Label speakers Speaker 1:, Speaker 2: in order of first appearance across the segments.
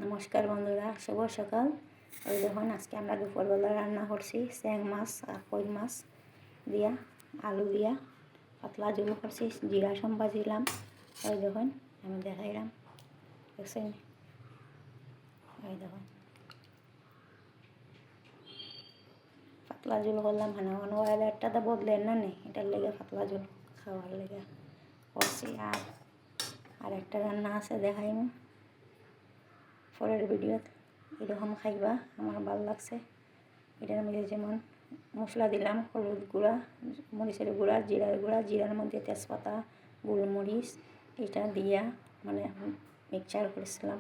Speaker 1: নমস্কার বন্ধুরা, শুভ সকাল। ওই দেখুন আজকে আমরা দুপুরবেলা রান্না করছি স্যাং মাছ আর কই মাছ দিয়া আলু দিয়া পাতলা ঝোল করছি, জিরা সম ভাজিলাম। ওই দেখুন আমি দেখাইলাম, দেখছেন? ওই দেখুন পাতলা ঝোল করলাম। ওয়েদারটা তো বদলেন না নেই, এটার লেগে পাতলা ঝোল খাওয়ার লেগে করছি। আর একটা রান্না আছে, দেখাইম পরের ভিডিওত। এরকম খাইবা, আমার ভালো লাগছে। এটার মধ্যে যেমন মশলা দিলাম, হলুদ গুঁড়া, মরিচের গুঁড়া, জিরার গুঁড়া, জিরার মধ্যে তেজপাতা, গোলমরিচ, এটা দিয়া মানে মিক্সচার করেছিলাম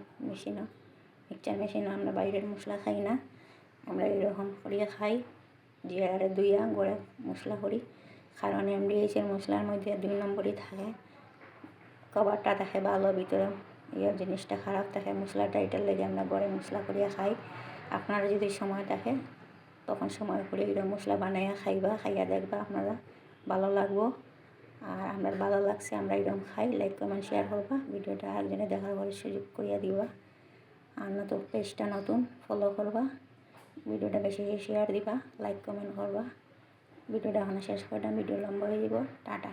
Speaker 1: মিক্সচার মেশিনে। আমরা বাইরের মশলা খাই না, আমরা এরকম করিয়া খাই, জিরারে দুইয়া গড়ে মশলা করি। কারণ এমডিএইচের মশলার মধ্যে 2 নম্বরই থাকে, কভারটা থাকে ভালো, ভিতরে জিনিসটা খারাপ থাকে মশলাটা। এটার লেগে আমরা গড়ে মশলা করিয়া খাই। আপনারা যদি সময় থাকে তখন সময় করে এরকম মশলা বানাইয়া খাইবা, খাইয়া দেখবা, আপনারা ভালো লাগবো। আর আমার ভালো লাগছে, আমরা এরকম খাই। লাইক কমেন্ট শেয়ার করবা, ভিডিওটা আরেকজনে দেখার পরে সুযোগ করিয়া দিবা। আর নতুন পেজটা নতুন ফলো করবা, ভিডিওটা বেশি শেয়ার দিবা, লাইক কমেন্ট করবা। ভিডিওটা এখানে শেষ করলাম, ভিডিও লম্বা হয়ে যাব। টাটা।